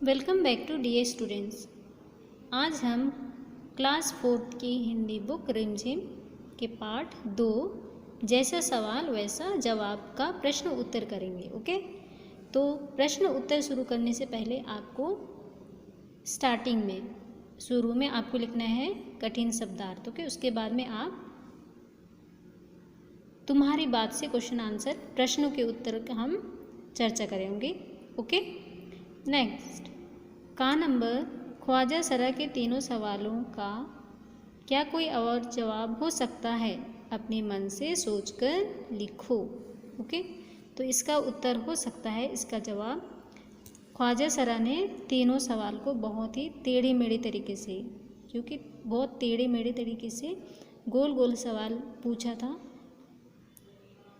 Welcome back to dear students. आज हम class 4 की हिंदी बुक रिमझिम के पार्ट 2 जैसा सवाल वैसा जवाब का प्रश्न उत्तर करेंगे। ओके, तो प्रश्न उत्तर शुरू करने से पहले आपको स्टार्टिंग में शुरू में आपको लिखना है कठिन शब्दार्थ। ओके, उसके बाद में आप तुम्हारी बात से क्वेश्चन आंसर प्रश्नों के उत्तर का हम चर्चा करेंगे। ओके, नेक्स्ट का नंबर ख्वाजा सरा के तीनों सवालों का क्या कोई और जवाब हो सकता है, अपने मन से सोचकर लिखो। ओके, तो इसका उत्तर हो सकता है, इसका जवाब ख्वाजा सरा ने तीनों सवाल को बहुत ही टेढ़े मेढ़े तरीके से, क्योंकि बहुत टेढ़े मेढ़े तरीके से गोल गोल सवाल पूछा था,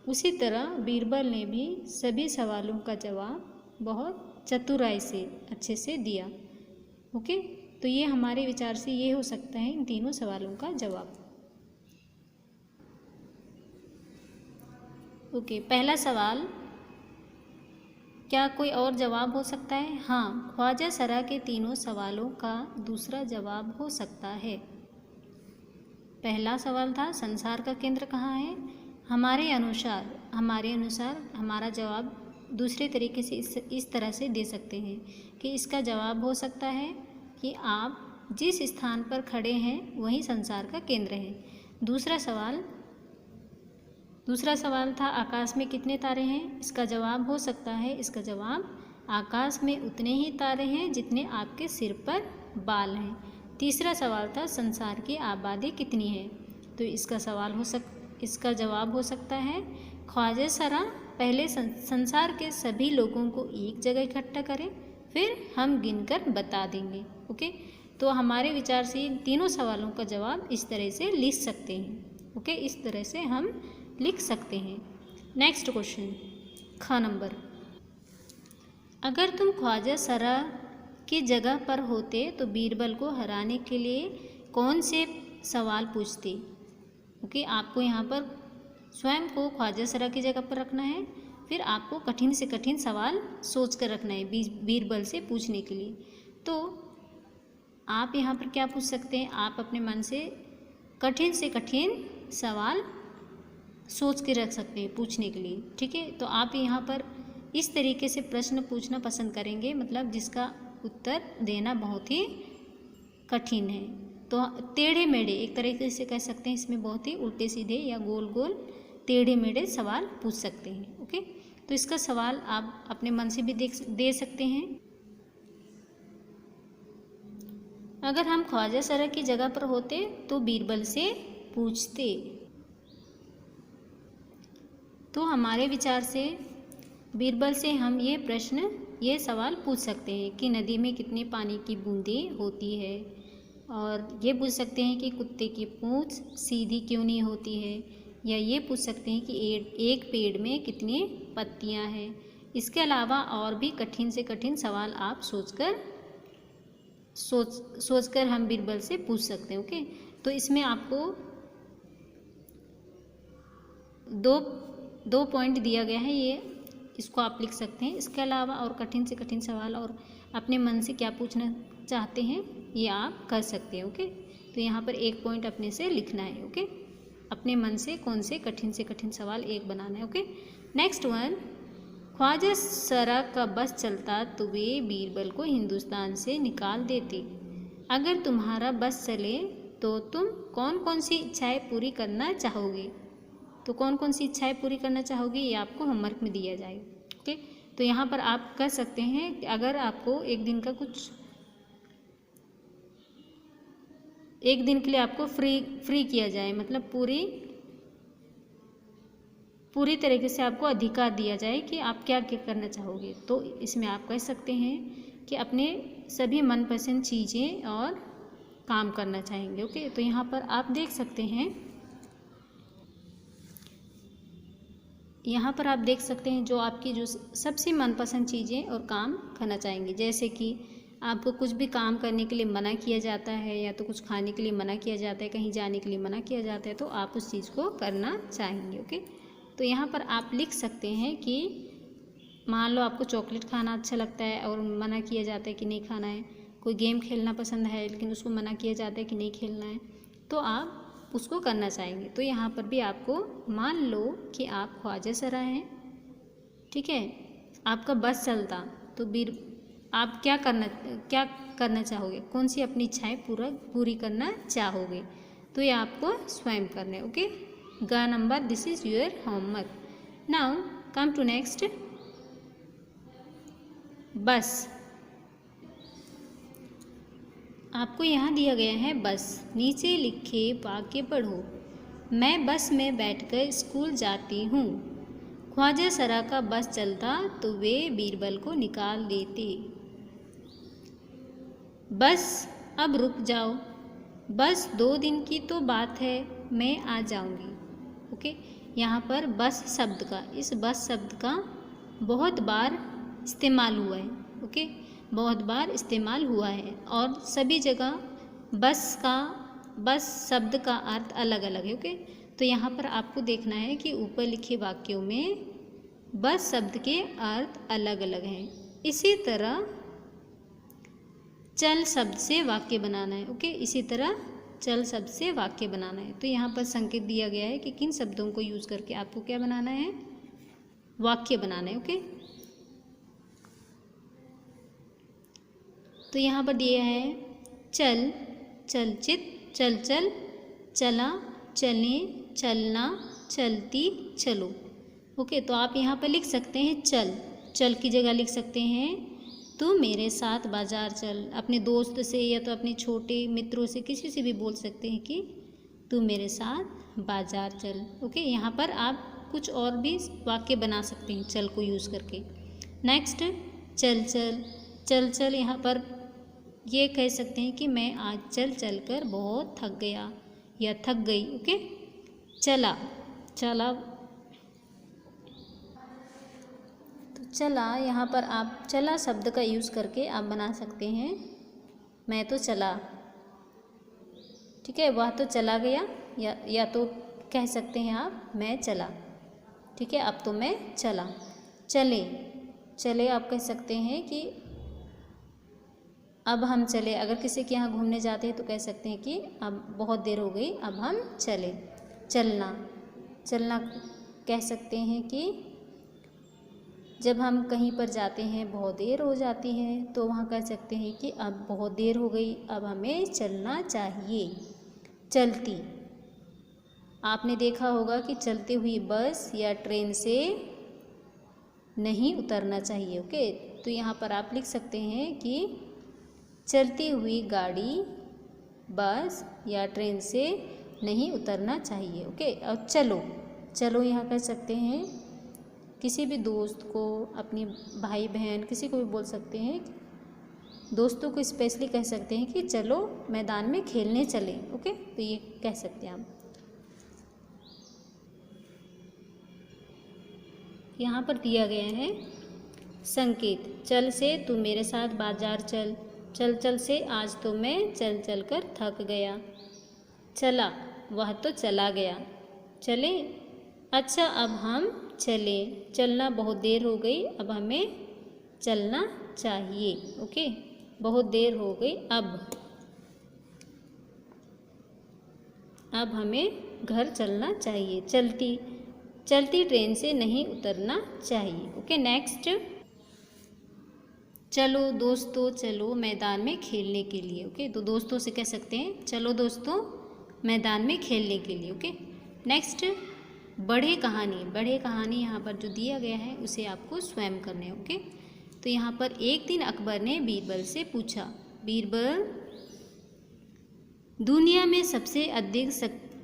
उसी तरह बीरबल ने भी सभी सवालों का जवाब बहुत चतुराई से अच्छे से दिया। ओके, तो ये हमारे विचार से ये हो सकता है इन तीनों सवालों का जवाब। ओके, पहला सवाल, क्या कोई और जवाब हो सकता है? हाँ, ख्वाजा सरा के तीनों सवालों का दूसरा जवाब हो सकता है। पहला सवाल था संसार का केंद्र कहाँ है? हमारे अनुसार हमारा जवाब दूसरे तरीके से इस तरह से दे सकते हैं कि इसका जवाब हो सकता है कि आप जिस स्थान पर खड़े हैं वही संसार का केंद्र है। दूसरा सवाल था आकाश में कितने तारे हैं? इसका जवाब हो सकता है, इसका जवाब आकाश में उतने ही तारे हैं जितने आपके सिर पर बाल हैं। तीसरा सवाल था संसार की आबादी कितनी है? तो इसका जवाब हो सकता है ख्वाजा सरा पहले संसार के सभी लोगों को एक जगह इकट्ठा करें, फिर हम गिनकर बता देंगे। ओके, तो हमारे विचार से इन तीनों सवालों का जवाब इस तरह से लिख सकते हैं। ओके, इस तरह से हम लिख सकते हैं। नेक्स्ट क्वेश्चन, ख नंबर, अगर तुम ख्वाजा सरा की जगह पर होते तो बीरबल को हराने के लिए कौन से सवाल पूछते? ओके, आपको यहाँ पर स्वयं को ख्वाजा सरा की जगह पर रखना है, फिर आपको कठिन से कठिन सवाल सोच कर रखना है बीरबल से पूछने के लिए। तो आप यहाँ पर क्या पूछ सकते हैं? आप अपने मन से कठिन सवाल सोच के रख सकते हैं पूछने के लिए। ठीक है, तो आप यहाँ पर इस तरीके से प्रश्न पूछना पसंद करेंगे, मतलब जिसका उत्तर देना बहुत ही कठिन है। तो टेढ़े मेढ़े एक तरीके से कह सकते हैं, इसमें बहुत ही उल्टे सीधे या गोल गोल टेढ़े मेढ़े सवाल पूछ सकते हैं। ओके, तो इसका सवाल आप अपने मन से भी दे सकते हैं। अगर हम ख्वाजा सरा की जगह पर होते तो बीरबल से पूछते। तो हमारे विचार से बीरबल से हम ये सवाल पूछ सकते हैं कि नदी में कितने पानी की बूंदें होती है, और ये पूछ सकते हैं कि कुत्ते की पूंछ सीधी क्यों नहीं होती है, या ये पूछ सकते हैं कि एक पेड़ में कितनी पत्तियां हैं। इसके अलावा और भी कठिन से कठिन सवाल आप सोचकर हम बीरबल से पूछ सकते हैं। ओके, तो इसमें आपको दो पॉइंट दिया गया है, ये इसको आप लिख सकते हैं। इसके अलावा और कठिन से कठिन सवाल और अपने मन से क्या पूछना चाहते हैं ये आप कर सकते हैं। ओके, तो यहाँ पर एक पॉइंट अपने से लिखना है। ओके, अपने मन से कौन से कठिन सवाल एक बनाना है। ओके, नेक्स्ट वन, ख्वाजा सरा का बस चलता तो वे बीरबल को हिंदुस्तान से निकाल देते। अगर तुम्हारा बस चले तो तुम कौन कौन सी इच्छाएं पूरी करना चाहोगे? तो कौन कौन सी इच्छाएं पूरी करना चाहोगे ये आपको होमवर्क में दिया जाए। ओके, तो यहाँ पर आप कर सकते हैं कि अगर आपको एक दिन के लिए आपको फ्री किया जाए, मतलब पूरी तरीके से आपको अधिकार दिया जाए कि आप क्या क्या करना चाहोगे, तो इसमें आप कह सकते हैं कि अपने सभी मनपसंद चीज़ें और काम करना चाहेंगे। ओके, तो यहाँ पर आप देख सकते हैं जो आपकी जो सबसे मनपसंद चीज़ें और काम करना चाहेंगे। जैसे कि आपको कुछ भी काम करने के लिए मना किया जाता है, या तो कुछ खाने के लिए मना किया जाता है, कहीं जाने के लिए मना किया जाता है, तो आप उस चीज़ को करना चाहेंगे। ओके, तो यहाँ पर आप लिख सकते हैं कि मान लो आपको चॉकलेट खाना अच्छा लगता है और मना किया जाता है कि नहीं खाना है, कोई गेम खेलना पसंद है लेकिन उसको मना किया जाता है कि नहीं खेलना है, तो आप उसको करना चाहेंगे। तो यहाँ पर भी आपको मान लो कि आप ख्वाजा सरा हैं, ठीक है, आपका बस चलता, तो आप क्या करना चाहोगे, कौन सी अपनी इच्छाएं पूरी करना चाहोगे, तो ये आपको स्वयं करना है। ओके, गा number, this is your homework. Now come to next, बस। आपको यहाँ दिया गया है बस, नीचे लिखे वाक्य पढ़ो। मैं बस में बैठकर स्कूल जाती हूँ। ख्वाजा सरा का बस चलता तो वे बीरबल को निकाल देते। बस अब रुक जाओ, बस 2 दिन की तो बात है, मैं आ जाऊँगी। ओके, यहाँ पर बस शब्द का, इस बस शब्द का बहुत बार इस्तेमाल हुआ है। ओके, बहुत बार इस्तेमाल हुआ है और सभी जगह बस शब्द का अर्थ अलग अलग है। ओके, तो यहाँ पर आपको देखना है कि ऊपर लिखे वाक्यों में बस शब्द के अर्थ अलग अलग हैं। इसी तरह चल शब्द से वाक्य बनाना है। ओके, इसी तरह चल शब्द से वाक्य बनाना है। तो यहाँ पर संकेत दिया गया है कि किन शब्दों को यूज़ करके आपको क्या बनाना है, वाक्य बनाना है। ओके, तो यहाँ पर दिया है चल, चलचित, चल चल, चला, चले, चलना, चलती, चलो। ओके, तो आप यहाँ पर लिख सकते हैं चल की जगह लिख सकते हैं तू मेरे साथ बाजार चल। अपने दोस्त से या तो अपने छोटे मित्रों से, किसी से भी बोल सकते हैं कि तू मेरे साथ बाजार चल। ओके, यहाँ पर आप कुछ और भी वाक्य बना सकते हैं चल को यूज़ करके। नेक्स्ट, चल, यहाँ पर ये कह सकते हैं कि मैं आज चल कर बहुत थक गया या थक गई। ओके, चला, तो चला, यहाँ पर आप चला शब्द का यूज़ करके आप बना सकते हैं मैं तो चला। ठीक है, वह तो चला गया, या तो कह सकते हैं आप मैं चला। ठीक है, अब तो मैं चला। चले आप कह सकते हैं कि अब हम चले। अगर किसी के यहाँ घूमने जाते हैं तो कह सकते हैं कि अब बहुत देर हो गई, अब हम चले। चलना कह सकते हैं कि जब हम कहीं पर जाते हैं बहुत देर हो जाती है तो वहाँ कह सकते हैं कि अब बहुत देर हो गई, अब हमें चलना चाहिए। चलती, आपने देखा होगा कि चलती हुई बस या ट्रेन से नहीं उतरना चाहिए। ओके, तो यहाँ पर आप लिख सकते हैं कि चलती हुई गाड़ी, बस या ट्रेन से नहीं उतरना चाहिए। ओके, और चलो यहाँ कह सकते हैं किसी भी दोस्त को, अपने भाई बहन किसी को भी बोल सकते हैं। दोस्तों को स्पेशली कह सकते हैं कि चलो मैदान में खेलने चले। ओके, तो ये कह सकते हैं आप। यहाँ पर दिया गया है संकेत, चल से तू मेरे साथ बाजार चल, चल से आज तो मैं चल कर थक गया। चला, वह तो चला गया। चले, अच्छा अब हम चले। चलना, बहुत देर हो गई, अब हमें चलना चाहिए। ओके, बहुत देर हो गई, अब हमें घर चलना चाहिए। चलती ट्रेन से नहीं उतरना चाहिए। ओके, नेक्स्ट, चलो दोस्तों, चलो मैदान में खेलने के लिए। ओके, तो दोस्तों से कह सकते हैं चलो दोस्तों मैदान में खेलने के लिए। ओके, नेक्स्ट, बढ़े कहानी यहाँ पर जो दिया गया है उसे आपको स्वयं करना है। ओके, तो यहाँ पर एक दिन अकबर ने बीरबल से पूछा, बीरबल, दुनिया में सबसे अधिक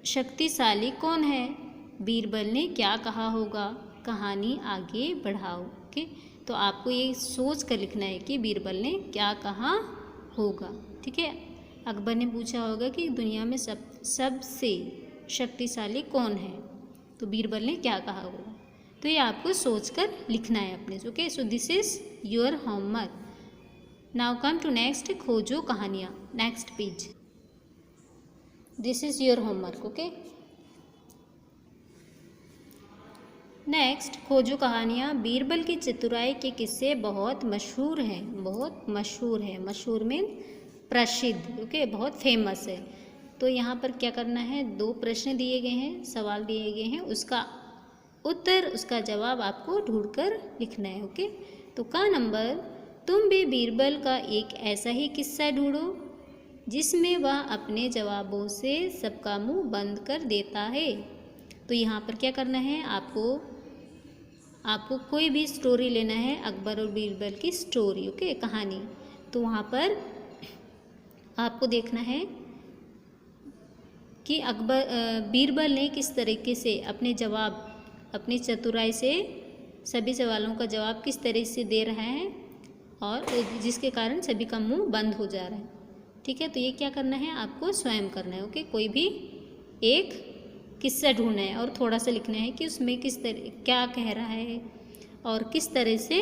शक्तिशाली कौन है? बीरबल ने क्या कहा होगा? कहानी आगे बढ़ाओ। ओके, तो आपको ये सोच कर लिखना है कि बीरबल ने क्या कहा होगा। ठीक है, अकबर ने पूछा होगा कि दुनिया में सबसे शक्तिशाली कौन है, तो बीरबल ने क्या कहा होगा। तो ये आपको सोच कर लिखना है अपने से। Okay, so this is your homework. Now come to next, खोजो कहानियाँ। Next page, this is your homework. Okay, next, खोजो कहानियाँ। बीरबल की चतुराई के किस्से बहुत मशहूर हैं, बहुत मशहूर है। मशहूर मीन प्रसिद्ध, ओके, बहुत फेमस है। तो यहाँ पर क्या करना है, 2 प्रश्न दिए गए हैं, सवाल दिए गए हैं, उसका उत्तर, उसका जवाब आपको ढूंढकर लिखना है, ओके। तो का नंबर, तुम भी बीरबल का एक ऐसा ही किस्सा ढूंढो जिसमें वह अपने जवाबों से सबका मुंह बंद कर देता है। तो यहाँ पर क्या करना है, आपको कोई भी स्टोरी लेना है, अकबर और बीरबल की स्टोरी, ओके, कहानी। तो वहाँ पर आपको देखना है कि बीरबल ने किस तरीके से अपने जवाब, अपनी चतुराई से सभी सवालों का जवाब किस तरह से दे रहा है, और जिसके कारण सभी का मुंह बंद हो जा रहा है। ठीक है, तो ये क्या करना है, आपको स्वयं करना है, ओके। कोई भी एक किस्सा ढूंढना है और थोड़ा सा लिखना है कि उसमें किस तरह क्या कह रहा है और किस तरह से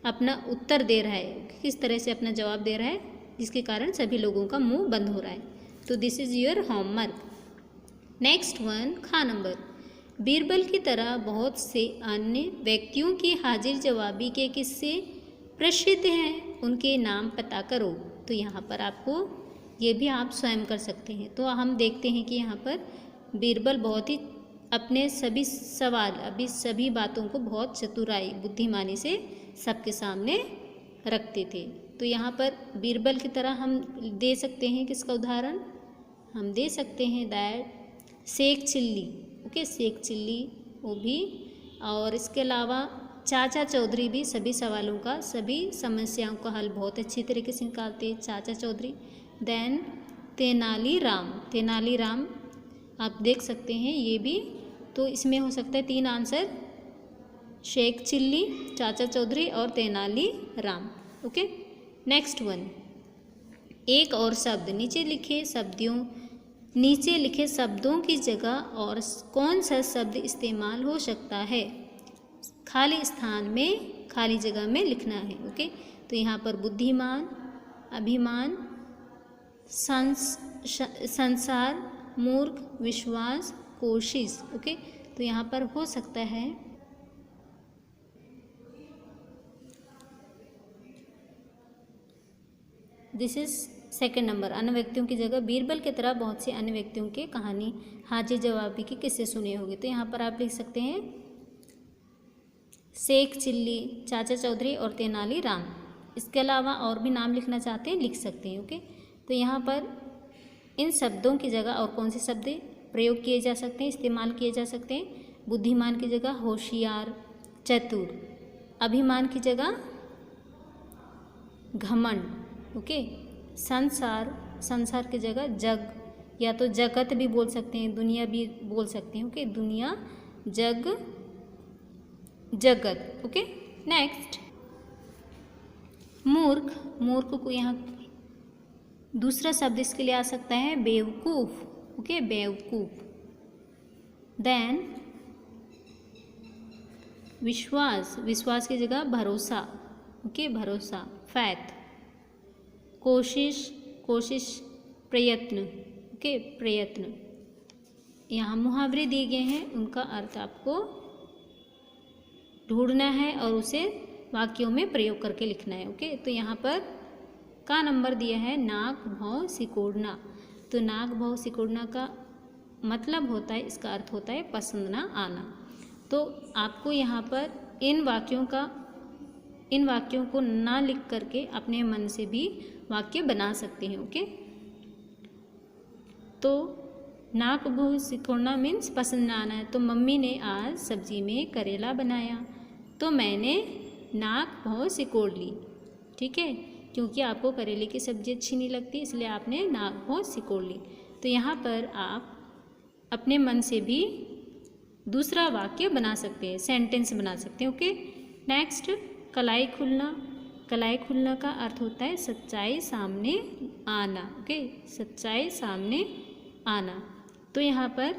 अपना उत्तर दे रहा है, किस तरह से अपना जवाब दे रहा है, जिसके कारण सभी लोगों का मुंह बंद हो रहा है। तो this is your homework. Next one, खा नंबर। बीरबल की तरह बहुत से अन्य व्यक्तियों की हाजिर जवाबी के किस्से प्रसिद्ध हैं, उनके नाम पता करो। तो यहाँ पर आपको ये भी आप स्वयं कर सकते हैं। तो हम देखते हैं कि यहाँ पर बीरबल बहुत ही अपने सभी सवाल, अभी सभी बातों को बहुत चतुराई, बुद्धिमानी से सबके सामने रखते थे। तो यहाँ पर बीरबल की तरह हम दे सकते हैं किसका उदाहरण, हम दे सकते हैं दैट शेख चिल्ली, ओके, शेख चिल्ली वो भी। और इसके अलावा चाचा चौधरी भी सभी सवालों का, सभी समस्याओं का हल बहुत अच्छी तरीके से निकालते हैं, चाचा चौधरी। देन तेनालीराम आप देख सकते हैं ये भी। तो इसमें हो सकता है 3 आंसर, शेख चिल्ली, चाचा चौधरी और तेनालीराम, ओके। नेक्स्ट वन, एक और शब्द। नीचे लिखे शब्दों की जगह और कौन सा शब्द इस्तेमाल हो सकता है, खाली स्थान में, खाली जगह में लिखना है, ओके। तो यहाँ पर बुद्धिमान, अभिमान, संसार, मूर्ख, विश्वास, कोशिश, ओके। तो यहाँ पर हो सकता है दिस इज सेकेंड नंबर, अन्य व्यक्तियों की जगह। बीरबल की तरह बहुत से अन्य व्यक्तियों के कहानी हाजिर जवाबी के किस्से सुने होंगे। तो यहाँ पर आप लिख सकते हैं शेख चिल्ली, चाचा चौधरी और तेनालीराम। इसके अलावा और भी नाम लिखना चाहते हैं लिख सकते हैं, ओके। तो यहाँ पर इन शब्दों की जगह और कौन से शब्द प्रयोग किए जा सकते हैं, इस्तेमाल किए जा सकते हैं। बुद्धिमान की जगह होशियार, चतुर। अभिमान की जगह घमंड, ओके। संसार की जगह जग, या तो जगत भी बोल सकते हैं, दुनिया भी बोल सकते हैं, ओके। दुनिया, जग, जगत, ओके। नेक्स्ट, मूर्ख को यहाँ दूसरा शब्द इसके लिए आ सकता है बेवकूफ़, ओके, बेवकूफ़। देन विश्वास की जगह भरोसा, ओके, भरोसा, फैथ। कोशिश प्रयत्न, ओके, प्रयत्न। यहाँ मुहावरे दिए गए हैं, उनका अर्थ आपको ढूंढना है और उसे वाक्यों में प्रयोग करके लिखना है, ओके। तो यहाँ पर का नंबर दिया है नाक भौं सिकोड़ना। तो नाक भौं सिकोड़ना का मतलब होता है, इसका अर्थ होता है पसंद ना आना। तो आपको यहाँ पर इन वाक्यों को ना लिख करके अपने मन से भी वाक्य बना सकते हैं, ओके। तो नाक भौं सिकोड़ना मीन्स पसंद ना आना है। तो मम्मी ने आज सब्जी में करेला बनाया, तो मैंने नाक भौं सिकोड़ ली, ठीक है, क्योंकि आपको करेले की सब्ज़ी अच्छी नहीं लगती, इसलिए आपने नाक भौं सिकोड़ ली। तो यहाँ पर आप अपने मन से भी दूसरा वाक्य बना सकते हैं, सेंटेंस बना सकते हैं, ओके। नेक्स्ट, कलाई खुलना का अर्थ होता है सच्चाई सामने आना, ओके, सच्चाई सामने आना। तो यहाँ पर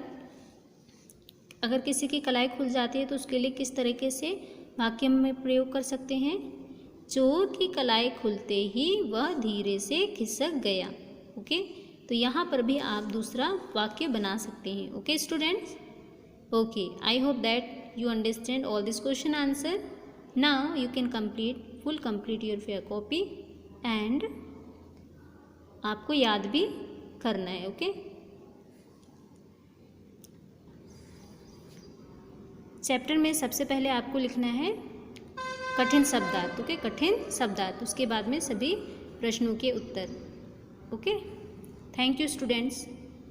अगर किसी की कलाई खुल जाती है तो उसके लिए किस तरीके से वाक्य में प्रयोग कर सकते हैं, चोर की कलाई खुलते ही वह धीरे से खिसक गया, ओके। तो यहाँ पर भी आप दूसरा वाक्य बना सकते हैं, okay students. Okay, I hope that you understand all this question answer. Now you can complete your fair copy and आपको याद भी करना है. ओके. चैप्टर में सबसे पहले आपको लिखना है कठिन शब्दार्थ. ओके, कठिन शब्दार्थ. उसके बाद में सभी प्रश्नों के उत्तर. ओके. Thank you students.